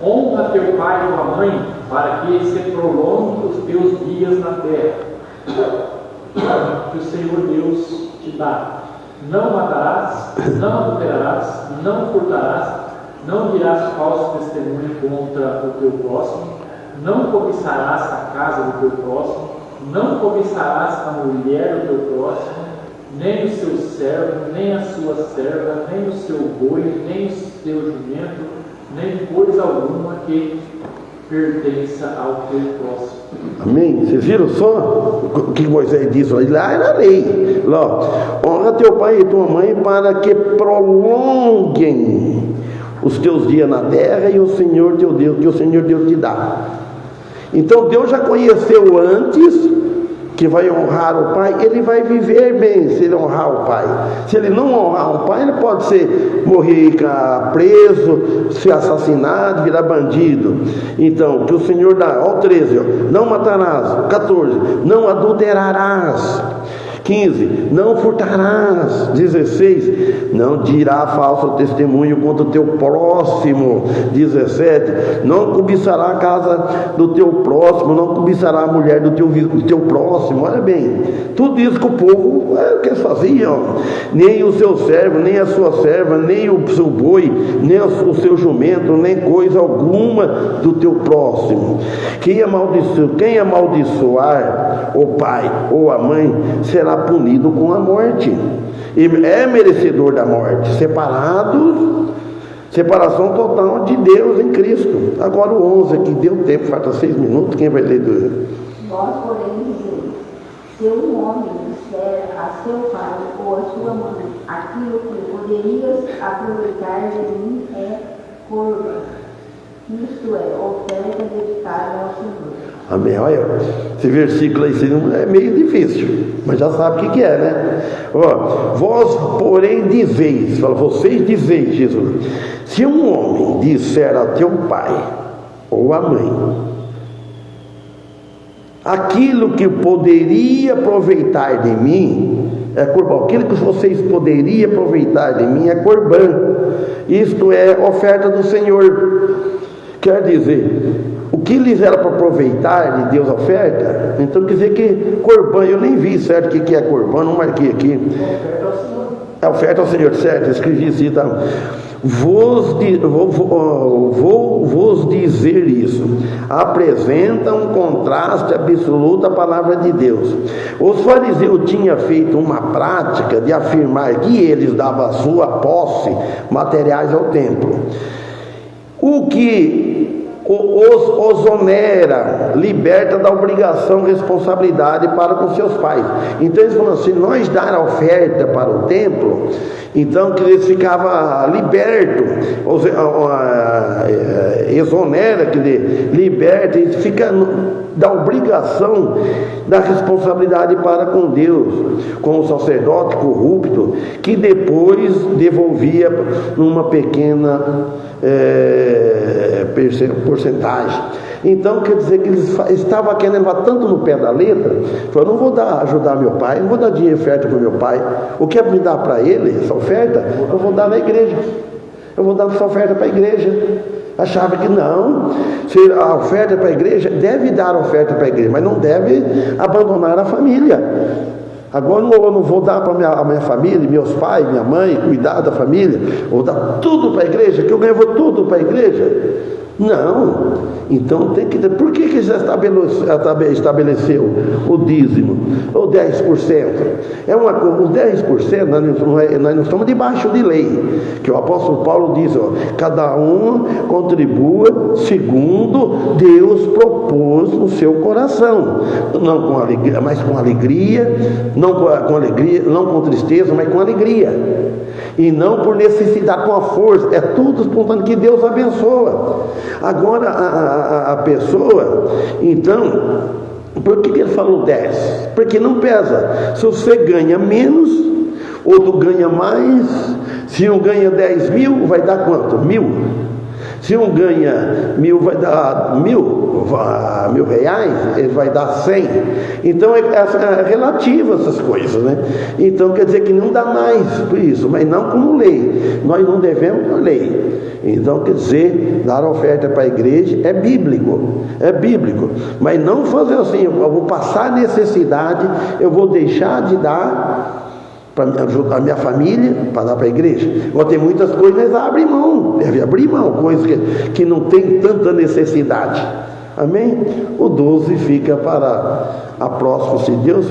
Speaker 3: Honra teu pai e tua mãe, para que se prolongue os teus dias na terra, que o Senhor Deus te dá. Não matarás, não adulterarás, não furtarás, não dirás falso testemunho contra o teu próximo, não cobiçarás a casa do teu próximo, não cobiçarás a mulher do teu próximo, nem o seu servo, nem a sua serva, nem o seu boi, nem o teu jumento, nem coisa alguma que pertença ao teu próximo.
Speaker 1: Amém? Vocês viram só o que Moisés disse lá? Era a lei. Lá, honra teu pai e tua mãe para que prolonguem os teus dias na terra e o Senhor teu Deus, que o Senhor Deus te dá. Então Deus já conheceu antes que vai honrar o pai, ele vai viver bem se ele honrar o pai. Se ele não honrar o pai, ele pode morrer preso, ser assassinado, virar bandido. Então, que o Senhor dá, ó, 13, ó, não matarás. 14, não adulterarás. 15, não furtarás. 16, não dirá falso testemunho contra o teu próximo. 17, não cobiçará a casa do teu próximo, não cobiçará a mulher do teu próximo. Olha bem, tudo isso que o povo que eles faziam. Nem o seu servo, nem a sua serva, nem o seu boi, nem o seu jumento, nem coisa alguma do teu próximo. Quem amaldiçoar o pai ou a mãe será punido com a morte, e é merecedor da morte, separação total de Deus em Cristo. Agora o 11 aqui, deu tempo, falta 6 minutos, quem vai ler?
Speaker 5: Vós, porém, dizeis, se um homem disser a seu pai ou a sua mãe, aquilo que poderias aproveitar de mim é corban, isto é, oferta dedicada ao Senhor.
Speaker 1: Amém. Olha, esse versículo aí é meio difícil, mas já sabe o que é, né? Ó, vós, porém, dizeis, fala, vocês dizeis, Jesus, se um homem disser a teu pai ou a mãe, aquilo que poderia aproveitar de mim é corban, aquilo que vocês poderiam aproveitar de mim é corban, isto é oferta do Senhor. Quer dizer, o que lhes era para aproveitar de Deus a oferta, então quer dizer que corban, eu nem vi certo o que é corban, não marquei aqui. É oferta ao Senhor, certo? Eu escrevi assim, tá? Vou vos dizer isso. Apresenta um contraste absoluto à palavra de Deus. Os fariseus tinham feito uma prática de afirmar que eles davam a sua posse materiais ao templo, o que os onera, liberta da obrigação, responsabilidade para com seus pais. Então eles falam assim, nós dar a oferta para o templo, então que eles ficavam libertos, exonera, que liberta, e fica da obrigação, da responsabilidade para com Deus, com o sacerdote corrupto, que depois devolvia numa pequena porcentagem. Então quer dizer que eles estavam querendo levar tanto no pé da letra, falou, não vou ajudar meu pai, não vou dar dinheiro oferta para o meu pai, o que é me dar para ele, essa oferta, eu vou dar na igreja, eu vou dar essa oferta para a igreja. Achava que não, se a oferta para a igreja, deve dar a oferta para a igreja, mas não deve abandonar a família. Agora eu não vou dar para a minha família, meus pais, minha mãe, cuidar da família, vou dar tudo para a igreja, que eu ganho tudo para a igreja. Não, então tem que ter. Por que já estabeleceu o dízimo, o 10%? O 10%, nós não estamos debaixo de lei, que o apóstolo Paulo diz, ó, cada um contribua segundo Deus propôs no seu coração, não com alegria, mas com alegria, não com tristeza, mas com alegria. E não por necessidade, com a força, é tudo espontâneo que Deus abençoa. Agora a pessoa, então, por que ele falou 10? Porque não pesa. Se você ganha menos, outro ganha mais. Se um ganha 10 mil, vai dar quanto? 1.000. Se um ganha 1.000, vai dar 1.000 reais, ele vai dar 100. Então é relativo essas coisas, né? Então quer dizer que não dá mais por isso, mas não como lei. Nós não devemos por lei. Então quer dizer, dar oferta para a igreja é bíblico, mas não fazer assim, eu vou passar necessidade, eu vou deixar de dar para a minha família, para dar para a igreja. Agora tem muitas coisas, eles abrem mão, deve abrir mão, coisas que não tem tanta necessidade. Amém? O 12 fica para a próxima, se Deus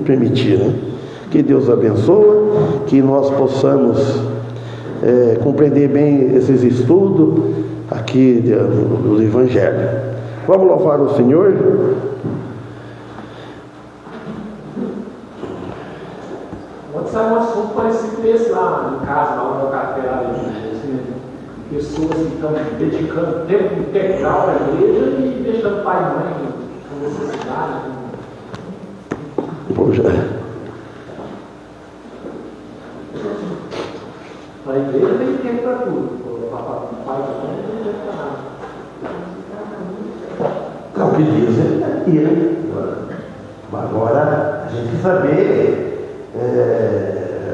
Speaker 1: permitir, né? Que Deus abençoe, que nós possamos compreender bem esses estudos aqui do Evangelho. Vamos louvar o Senhor.
Speaker 3: Ontem saiu um assunto parecido com esse lá em casa, lá no meu café, lá assim, pessoas que estão dedicando tempo integral à igreja e deixando pai e mãe com necessidade, com
Speaker 1: Poxa.
Speaker 3: A igreja tem tempo para tudo. O pai também não tem tempo para nada.
Speaker 1: É o que dizem aqui, né? Agora, a gente tem que saber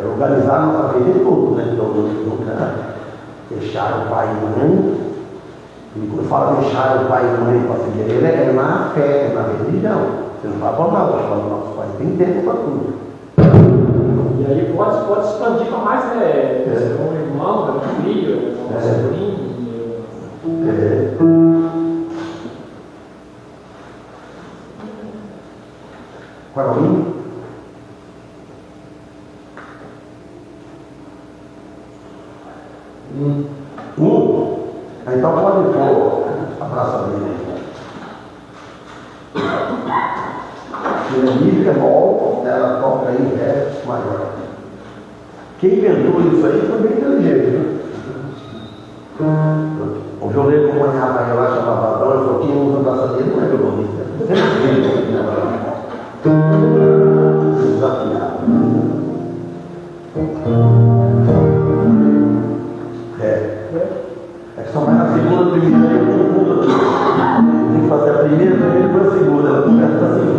Speaker 1: organizar a nossa vida em tudo, né? Então, nunca deixar o pai e mãe. E quando fala deixar o pai e mãe para seguir ele, é na fé, é na religião. Você não vai para nada, você fala, nosso pai tem tempo para tudo.
Speaker 3: E aí pode expandir para mais, né? Um irmão, um filho, um sobrinho.
Speaker 1: Qual é o hino? Então pode pôr a praça dele. Mídia é bom, ela toca em ré maior. Quem inventou isso aí foi bem inteligente, né? O violeiro acompanhava ela lá, chamava Adão, ele falou: quem usa a praça dele não é violonista. Desafiado. É que só vai na segunda, primeira e segunda. Tem que fazer a primeira, e depois a segunda. Ela começa assim.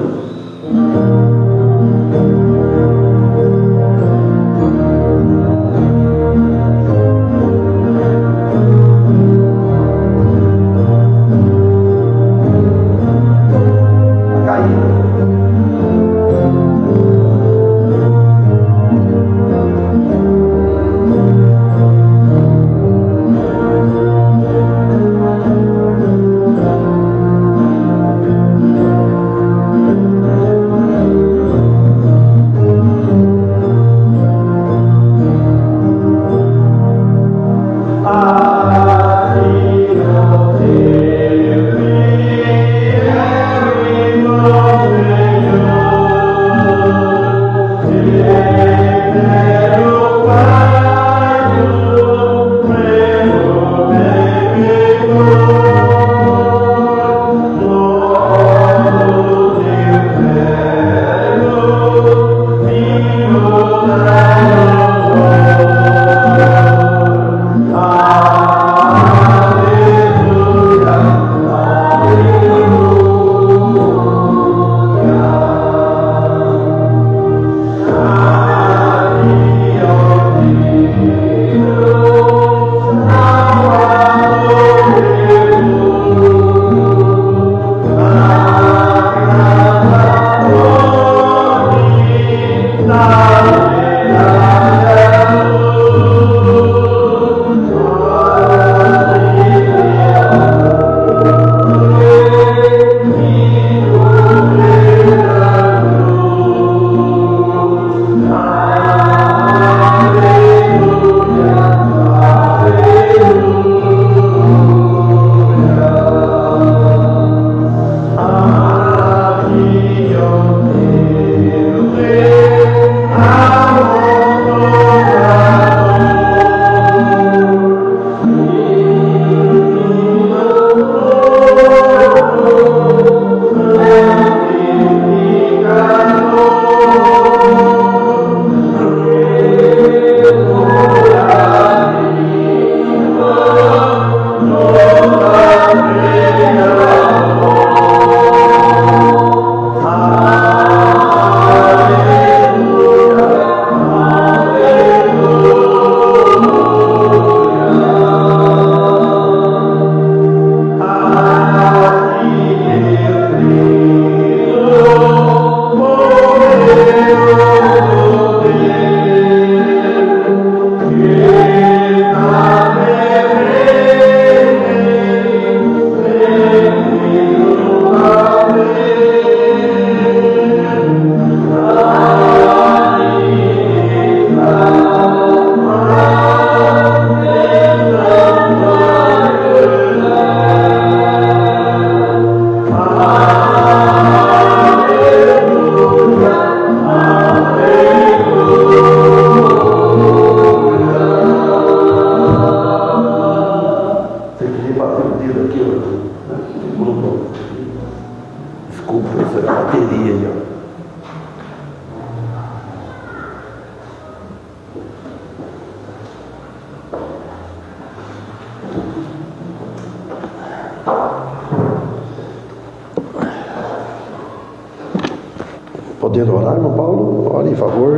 Speaker 1: Podendo orar, irmão Paulo? Ore, em favor.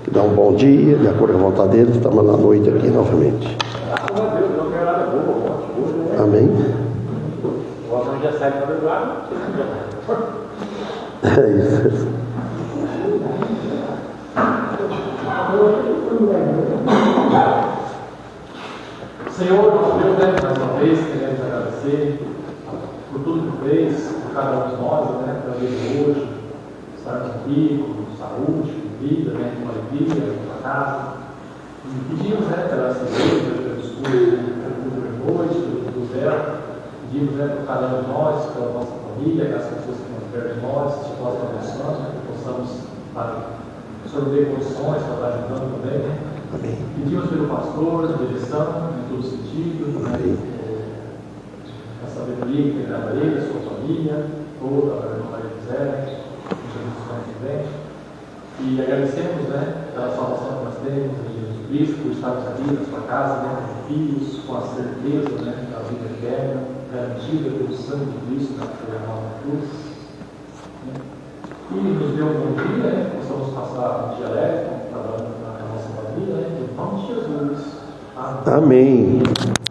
Speaker 1: Que dá um bom dia, de acordo com a vontade dele. Estamos na noite aqui novamente.
Speaker 3: Graças a Deus, não quero nada boa, ótimo.
Speaker 1: Amém?
Speaker 3: O homem já sai para o lado.
Speaker 1: É isso.
Speaker 3: Senhor, nosso Deus, mais uma vez queremos agradecer por tudo que fez, por cada um de nós, pela vida de hoje, estarmos aqui com saúde, com vida, com alegria, com a casa. E pedimos pela essa igreja, pelo estudo, pelo noite, pelo estudo dela. Pedimos por cada um de nós, pela nossa família, pelas pessoas que estão perto de nós, que nós abençoamos, que possamos absorver condições para estar ajudando também.
Speaker 1: Amém.
Speaker 3: Pedimos pelo pastor, a direção, em todo sentido, a sabedoria que dá a ele, a sua família, toda a irmã Maria José, Jesus também. E agradecemos pela salvação que nós temos em Jesus Cristo, por estarmos ali na sua casa, com filhos, com a certeza da vida eterna, garantida pelo sangue de Cristo na cruz. E nos dê um bom dia, possamos passar um dia leve, trabalhando na nossa família, em nome de Jesus. Amém.
Speaker 1: Amém.